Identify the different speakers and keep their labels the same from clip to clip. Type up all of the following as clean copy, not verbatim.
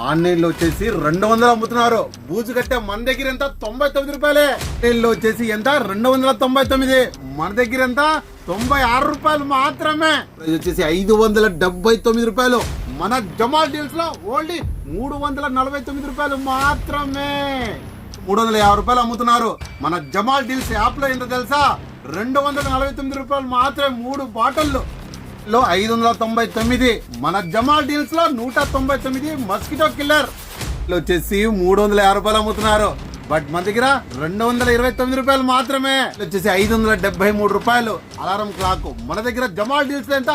Speaker 1: ఆన్లైన్లో వచ్చేసి 200 అమ్ముతున్నారు. బూజు కట్టే మన దగ్గర ఎంత 99 రూపాయలే. ఆన్లైన్లో వచ్చేసి ఎంత 299, మన దగ్గర ఎంత 96 రూపాయలు మాత్రమే. ఇది వచ్చేసి 579 రూపాయలు. మన జమాల్ డీల్స్ లో ఓన్లీ 349 రూపాయలు మాత్రమే. 350 రూపాయలు అమ్ముతున్నారు. మన జమాల్ డీల్స్ యాప్ లో ఎంత తెలుసా, 249 రూపాయలు మాత్రమే 3 బాటిల్లు లో 599. మన జమాల్ డీల్స్ లో 199 మస్కిటో కిల్లర్ వచ్చేసి 350 రూపాయలు అమ్ముతున్నారు. బట్ మన దగ్గర 229 రూపాయలు మాత్రమే. వచ్చేసి 573 రూపాయలు అలారం క్లాక్. మన దగ్గర జమాల్ డీల్స్ ఎంత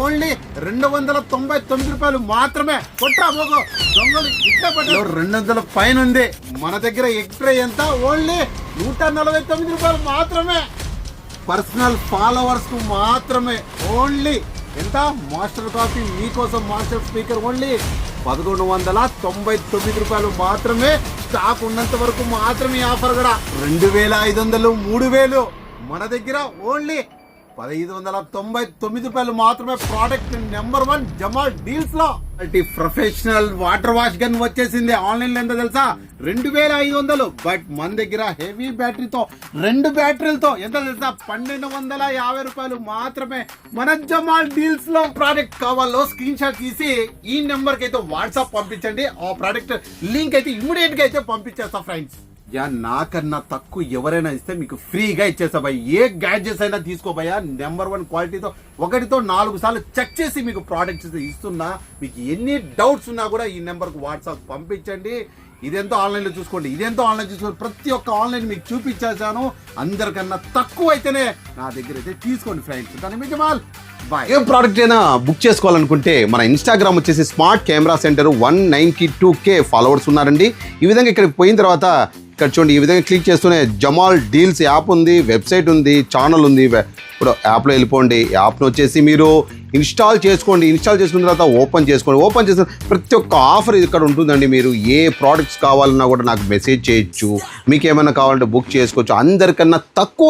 Speaker 1: ఓన్లీ 299 రూపాయలు మాత్రమే. కొట్రా పోగో దొంగలు ఇట్లా పట్టారు. 200 పైన ఉంది. మన దగ్గర ఎక్స్ట్రా ఎంత ఓన్లీ 149 రూపాయలు మాత్రమే. పర్సనల్ ఫాలోవర్స్ కు మాత్రమే ఓన్లీ ఎంత మాస్టర్ కాఫీ మీకోసం మాస్టర్ స్పీకర్ ఓన్లీ 1199 రూపాయలు మాత్రమే. స్టాక్ ఉన్నంత వరకు మాత్రమే ఆఫర్ కూడా. 2500, 3000 మన దగ్గర ఓన్లీ 1599 రూపాయలు మాత్రమే. ప్రోడక్ట్ నెంబర్ 1 జమాల్ డీల్స్ లో ప్రొఫెషనల్ వాటర్ వాష్ గన్ వచ్చేసింది. ఆన్లైన్ లో ఎంత తెలుసా 2500. బట్ మన దగ్గర హెవీ బ్యాటరీతో 2 బ్యాటరీలతో ఎంత తెలుసా 1250 రూపాయలు మాత్రమే. మన జమాల్ డీల్స్ లో ప్రోడక్ట్ కావాలో స్క్రీన్ షాట్ తీసి ఈ నెంబర్ కి అయితే వాట్సాప్ పంపించండి. ఆ ప్రోడక్ట్ లింక్ అయితే ఇమ్మీడియట్ గా అయితే పంపించేస్తా ఫ్రెండ్స్. నాకన్నా తక్కువ ఎవరైనా ఇస్తే మీకు ఫ్రీగా ఇచ్చేస్తా భయ్. ఏ గ్యాడ్జెట్స్ అయినా తీసుకోబోయా. నెంబర్ 1 క్వాలిటీతో 1తో 4 సార్లు చెక్ చేసి మీకు ప్రోడక్ట్స్ ఇస్తున్నా. మీకు ఎన్ని డౌట్స్ ఉన్నా కూడా ఈ నెంబర్కి వాట్సాప్ పంపించండి. ఇదెంతో ఆన్లైన్లో చూసుకోండి, ఇదెంతో ఆన్లైన్ చూసుకోండి. ప్రతి ఒక్క ఆన్లైన్ మీకు చూపించేసాను. అందరికన్నా తక్కువ అయితేనే నా దగ్గర అయితే తీసుకోండి ఫ్రెండ్స్. కానీ మీకు జమాల్ బాయ్.
Speaker 2: ఏ ప్రోడక్ట్ అయినా బుక్ చేసుకోవాలనుకుంటే మన ఇన్స్టాగ్రామ్ వచ్చేసి smart camera centre 192K followers ఉన్నారండి. ఈ విధంగా ఇక్కడికి పోయిన తర్వాత ఇక్కడ చూడండి, ఈ విధంగా క్లిక్ చేస్తూనే జమాల్ డీల్స్ యాప్ ఉంది, వెబ్సైట్ ఉంది, ఛానల్ ఉంది. ఇప్పుడు యాప్లో వెళ్ళిపోండి. యాప్ను వచ్చేసి మీరు ఇన్స్టాల్ చేసుకోండి. ఇన్స్టాల్ చేసుకున్న తర్వాత ఓపెన్ చేసుకోండి. ఓపెన్ చేసిన ప్రతి ఒక్క ఆఫర్ ఇక్కడ ఉంటుందండి. మీరు ఏ ప్రోడక్ట్స్ కావాలన్నా కూడా నాకు మెసేజ్ చేయొచ్చు. మీకు ఏమైనా కావాలంటే బుక్ చేసుకోవచ్చు. అందరికన్నా తక్కువ